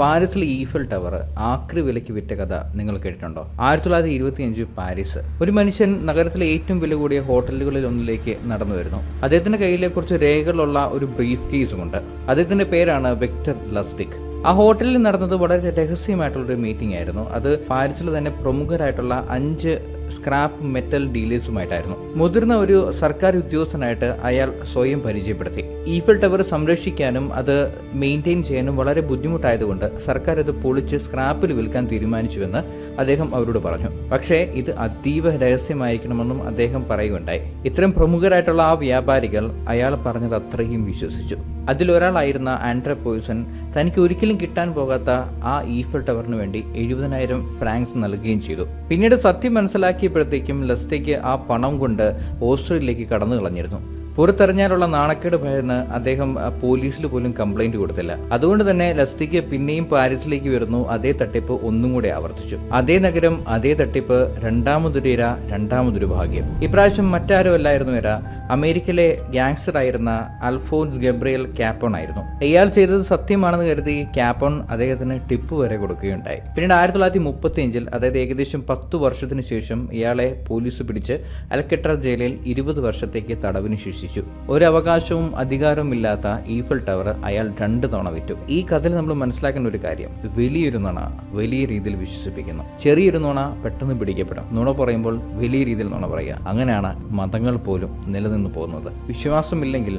പാരീസിലെ Eiffel tower ആക്രി വിലയ്ക്ക് വിറ്റ കഥ നിങ്ങൾ കേട്ടിട്ടുണ്ടോ? 1925 പാരീസ്. ഒരു മനുഷ്യൻ നഗരത്തിലെ ഏറ്റവും വില കൂടിയ ഹോട്ടലുകളിൽ ഒന്നിലേക്ക് നടന്നു വരുന്നു. അദ്ദേഹത്തിന്റെ കയ്യിലെ കുറച്ച് രേഖകളുള്ള ഒരു ബ്രീഫ് കേസുമുണ്ട്. അദ്ദേഹത്തിന്റെ പേരാണ് വിക്ടർ ലസ്റ്റിക്. ആ ഹോട്ടലിൽ നടന്നത് വളരെ രഹസ്യമായിട്ടുള്ളൊരു മീറ്റിംഗ് ആയിരുന്നു. അത് പാരീസിൽ തന്നെ പ്രമുഖരായിട്ടുള്ള 5 സ്ക്രാപ്പ് മെറ്റൽ ഡീലേഴ്സുമായിട്ടായിരുന്നു. മുതിർന്ന ഒരു സർക്കാർ ഉദ്യോഗസ്ഥനായിട്ട് അയാൾ സ്വയം പരിചയപ്പെടുത്തി. ഈഫൽ ടവർ സംരക്ഷിക്കാനും അത് മെയിൻറ്റെയിൻ ചെയ്യാനും വളരെ ബുദ്ധിമുട്ടായതുകൊണ്ട് സർക്കാർ അത് പൊളിച്ച് സ്ക്രാപ്പിൽ വിൽക്കാൻ തീരുമാനിച്ചുവെന്ന് അദ്ദേഹം അവരോട് പറഞ്ഞു. പക്ഷേ ഇത് അതീവ രഹസ്യമായിരിക്കണമെന്നും അദ്ദേഹം പറയുകയുണ്ടായി. ഇത്തരം പ്രമുഖരായിട്ടുള്ള ആ വ്യാപാരികൾ അയാൾ പറഞ്ഞത് അത്രയും വിശ്വസിച്ചു. അതിലൊരാളായിരുന്ന ആൻഡ്രെ പോയ്സൺ തനിക്ക് ഒരിക്കലും കിട്ടാൻ പോകാത്ത ആ ഈഫൽ ടവറിന് വേണ്ടി 70,000 ഫ്രാങ്ക്സ് നൽകുകയും ചെയ്തു. പിന്നീട് സത്യം മനസ്സിലാക്കിയപ്പോഴത്തേക്കും ലസ്റ്റേക്ക് ആ പണം കൊണ്ട് ഓസ്ട്രേലിയയിലേക്ക് കടന്നു കളഞ്ഞിരുന്നു. പുറത്തെറിഞ്ഞാലുള്ള നാണക്കേട് ഭയന്ന് അദ്ദേഹം പോലീസിൽ പോലും കംപ്ലൈന്റ് കൊടുത്തില്ല. അതുകൊണ്ട് തന്നെ ലസ്റ്റിക്ക് പിന്നെയും പാരീസിലേക്ക് വരുന്നു. അതേ തട്ടിപ്പ് ഒന്നും കൂടെ ആവർത്തിച്ചു. അതേ നഗരം, അതേ തട്ടിപ്പ്, രണ്ടാമതൊരു ഇര, രണ്ടാമതൊരു ഭാഗ്യം. ഇപ്രാവശ്യം മറ്റാരും അല്ലായിരുന്നു ഇര, അമേരിക്കയിലെ ഗ്യാങ്സ്റ്റർ ആയിരുന്ന അൽഫോൻസ് ഗബ്രിയൽ കാപ്പോൺ ആയിരുന്നു. ഇയാൾ ചെയ്തത് സത്യമാണെന്ന് കരുതി കാപ്പോൺ അദ്ദേഹത്തിന് ടിപ്പ് വരെ കൊടുക്കുകയുണ്ടായി. പിന്നീട് 1935 അതായത് ഏകദേശം 10 വർഷത്തിന് ശേഷം ഇയാളെ പോലീസ് പിടിച്ച് അൽക്കട്രാസ് ജയിലിൽ 20 വർഷത്തേക്ക് തടവിന് ശിക്ഷിച്ചു. ഒരു അവകാശവും അധികാരവും ഇല്ലാത്ത ഈഫൽ ടവർ അയാൾ 2 തവണ വിറ്റു. ഈ കഥയിൽ നമ്മൾ മനസ്സിലാക്കേണ്ട ഒരു കാര്യം, വലിയൊരു നുണ വലിയ രീതിയിൽ വിശ്വസിപ്പിക്കുന്നു. ചെറിയൊരു നുണ പെട്ടെന്ന് പിടിക്കപ്പെടും. നുണ പറയുമ്പോൾ വലിയ രീതിയിൽ നുണ പറയുക. അങ്ങനെയാണ് മതങ്ങൾ പോലും നിലനിന്ന് പോകുന്നത്. വിശ്വാസമില്ലെങ്കിൽ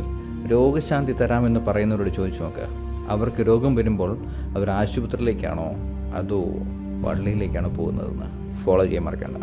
രോഗശാന്തി തരാമെന്ന് പറയുന്നവരോട് ചോദിച്ചു നോക്കുക. അവർക്ക് രോഗം വരുമ്പോൾ അവർ ആശുപത്രിയിലേക്കാണോ അതോ പള്ളിയിലേക്കാണോ പോകുന്നതെന്ന്. ഫോളോ ചെയ്യാൻ മറക്കണ്ട.